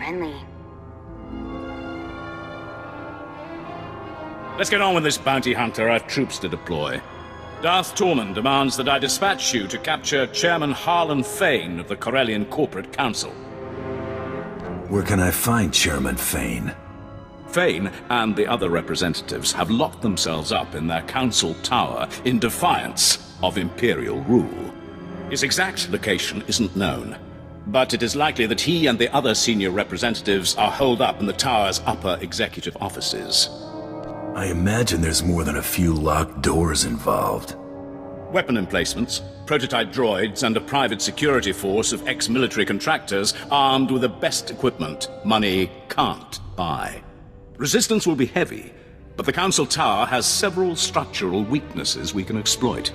friendly. Let's get on with this, bounty hunter. I've troops to deploy. Darth Tormund demands that I dispatch you to capture Chairman Harlan Fain of the Corellian Corporate Council. Where can I find Chairman Fain? Fain and the other representatives have locked themselves up in their council tower in defiance of imperial rule. His exact location isn't known, but it is likely that he and the other senior representatives are holed up in the tower's upper executive offices. I imagine there's more than a few locked doors involved. Weapon emplacements, prototype droids, and a private security force of ex-military contractors armed with the best equipment money can't buy. Resistance will be heavy, but the Council Tower has several structural weaknesses we can exploit.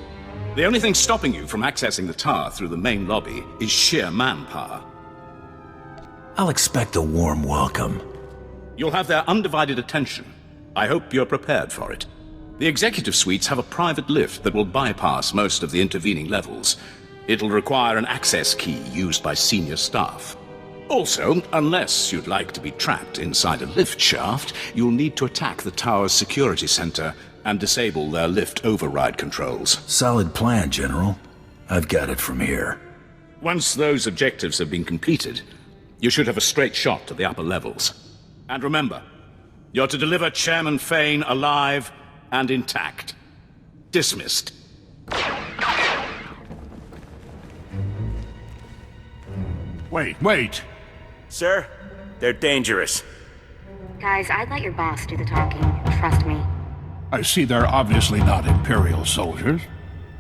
The only thing stopping you from accessing the tower through the main lobby is sheer manpower. I'll expect a warm welcome. You'll have their undivided attention. I hope you're prepared for it. The executive suites have a private lift that will bypass most of the intervening levels. It'll require an access key used by senior staff. Also, unless you'd like to be trapped inside a lift shaft, you'll need to attack the tower's security center and disable their lift override controls. Solid plan, General. I've got it from here. Once those objectives have been completed, you should have a straight shot to the upper levels. And remember, you're to deliver Chairman Fain alive and intact. Dismissed. Wait. Sir, they're dangerous. Guys, I'd let your boss do the talking. Trust me. I see they're obviously not Imperial soldiers.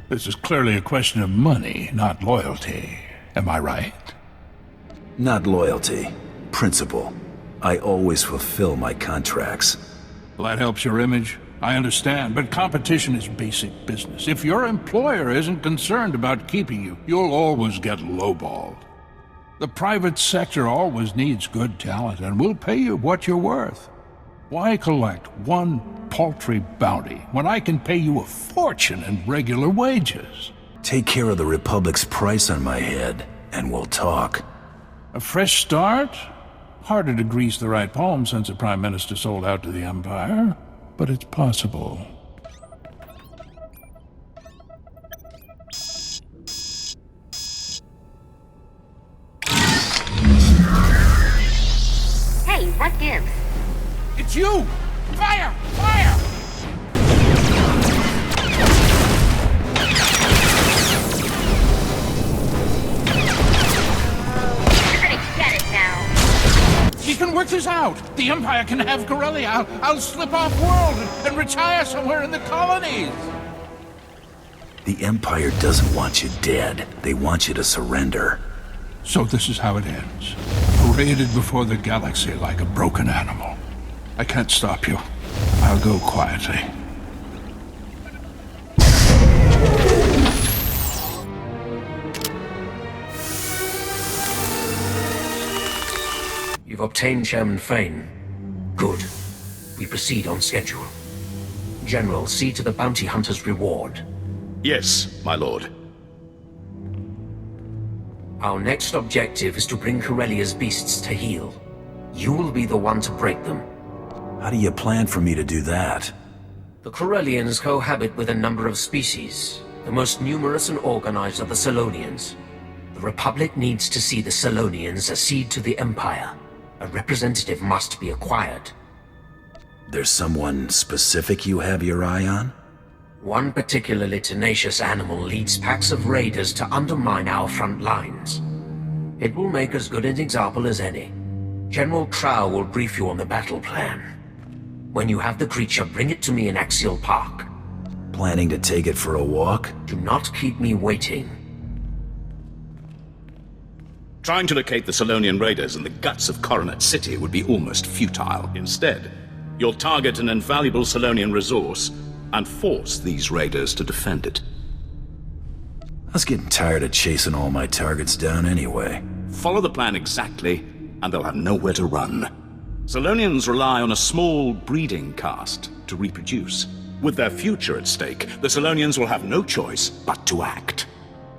This is clearly a question of money, not loyalty. Am I right? Not loyalty. Principle. I always fulfill my contracts. Well, that helps your image. I understand, but competition is basic business. If your employer isn't concerned about keeping you, you'll always get lowballed. The private sector always needs good talent, and we'll pay you what you're worth. Why collect one paltry bounty when I can pay you a fortune in regular wages? Take care of the Republic's price on my head, and we'll talk. A fresh start? Harder to grease the right palm since the Prime Minister sold out to the Empire, but it's possible. Hey, what gives? It's you! Fire! Fire! You're gonna get it now. We can work this out. The Empire can have Corellia. I'll slip off-world and retire somewhere in the colonies. The Empire doesn't want you dead. They want you to surrender. So this is how it ends. Paraded before the galaxy like a broken animal. I can't stop you. I'll go quietly. You've obtained Chairman Fain. Good. We proceed on schedule. General, see to the bounty hunter's reward. Yes, my lord. Our next objective is to bring Corellia's beasts to heel. You will be the one to break them. How do you plan for me to do that? The Corellians cohabit with a number of species. The most numerous and organized are the Solonians. The Republic needs to see the Solonians accede to the Empire. A representative must be acquired. There's someone specific you have your eye on? One particularly tenacious animal leads packs of raiders to undermine our front lines. It will make as good an example as any. General Trow will brief you on the battle plan. When you have the creature, bring it to me in Axial Park. Planning to take it for a walk? Do not keep me waiting. Trying to locate the Solonian raiders in the guts of Coronet City would be almost futile. Instead, you'll target an invaluable Solonian resource and force these raiders to defend it. I was getting tired of chasing all my targets down anyway. Follow the plan exactly, and they'll have nowhere to run. Solonians rely on a small breeding caste to reproduce. With their future at stake, the Solonians will have no choice but to act.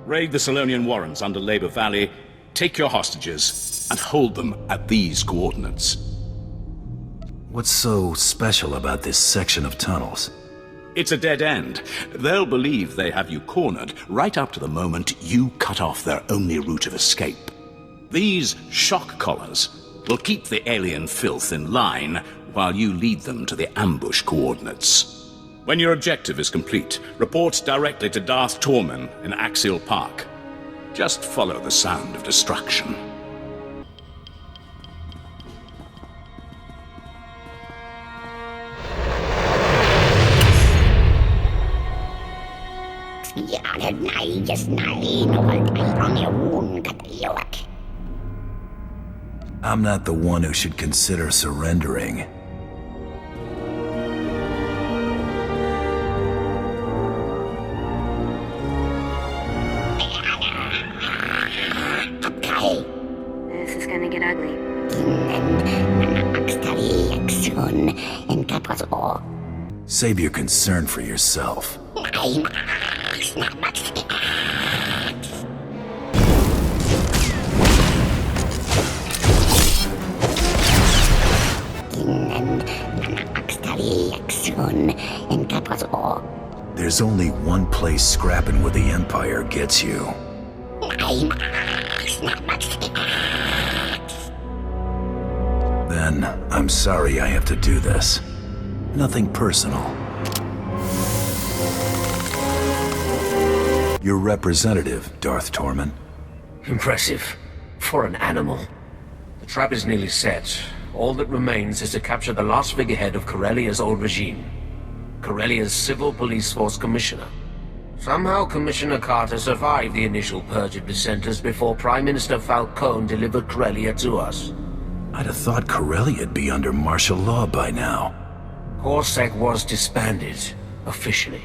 Raid the Solonian warrens under Labor Valley, take your hostages, and hold them at these coordinates. What's so special about this section of tunnels? It's a dead end. They'll believe they have you cornered right up to the moment you cut off their only route of escape. These shock collars will keep the alien filth in line while you lead them to the ambush coordinates. When your objective is complete, report directly to Darth Torman in Axial Park. Just follow the sound of destruction. I'm not the one who should consider surrendering. This is gonna get ugly. Save your concern for yourself. There's only one place scrapping with the Empire gets you. Then, I'm sorry I have to do this. Nothing personal. Your representative, Darth Torman. Impressive. For an animal. The trap is nearly set. All that remains is to capture the last figurehead of Corellia's old regime. Corellia's Civil Police Force Commissioner. Somehow Commissioner Carter survived the initial purge of dissenters before Prime Minister Falcone delivered Corellia to us. I'd have thought Corellia'd be under martial law by now. CorSec was disbanded, officially.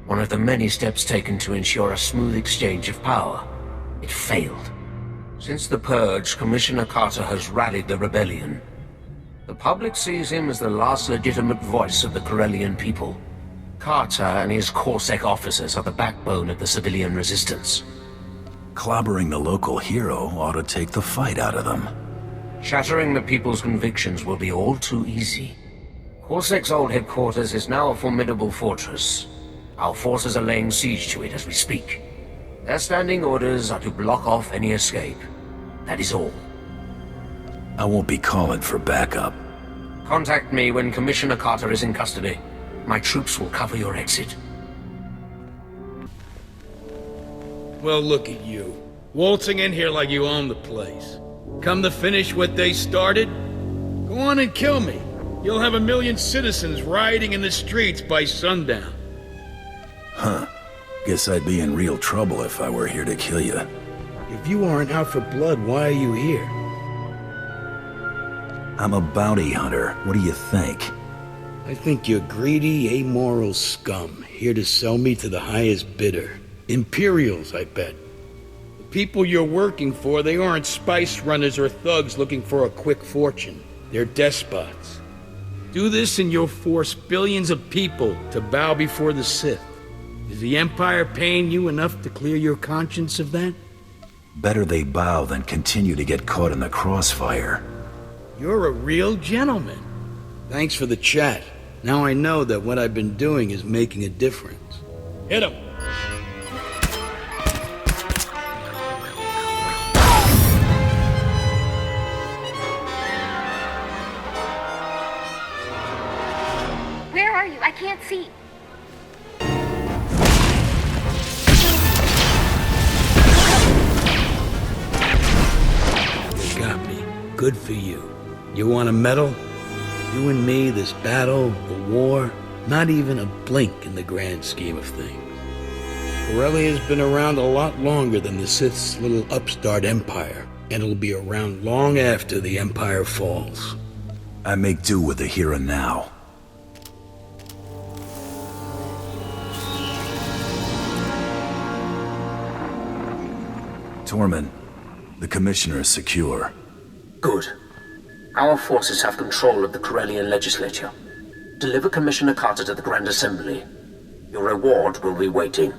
One of the many steps taken to ensure a smooth exchange of power. It failed. Since the purge, Commissioner Carter has rallied the rebellion. The public sees him as the last legitimate voice of the Corellian people. Carter and his CorSec officers are the backbone of the civilian resistance. Clobbering the local hero ought to take the fight out of them. Shattering the people's convictions will be all too easy. CorSec's old headquarters is now a formidable fortress. Our forces are laying siege to it as we speak. Their standing orders are to block off any escape. That is all. I won't be calling for backup. Contact me when Commissioner Carter is in custody. My troops will cover your exit. Well, look at you. Waltzing in here like you own the place. Come to finish what they started? Go on and kill me. You'll have 1 million citizens rioting in the streets by sundown. Huh. Guess I'd be in real trouble if I were here to kill you. If you aren't out for blood, why are you here? I'm a bounty hunter. What do you think? I think you're greedy, amoral scum, here to sell me to the highest bidder. Imperials, I bet. The people you're working for, they aren't spice runners or thugs looking for a quick fortune. They're despots. Do this and you'll force billions of people to bow before the Sith. Is the Empire paying you enough to clear your conscience of that? Better they bow than continue to get caught in the crossfire. You're a real gentleman. Thanks for the chat. Now I know that what I've been doing is making a difference. Hit him! Where are you? I can't see. You got me. Good for you. You want a medal? You and me, this battle, the war, not even a blink in the grand scheme of things. Corellia has been around a lot longer than the Sith's little upstart empire, and it'll be around long after the empire falls. I make do with the here and now. Torman, the Commissioner is secure. Good. Our forces have control of the Corellian legislature. Deliver Commissioner Carter to the Grand Assembly. Your reward will be waiting.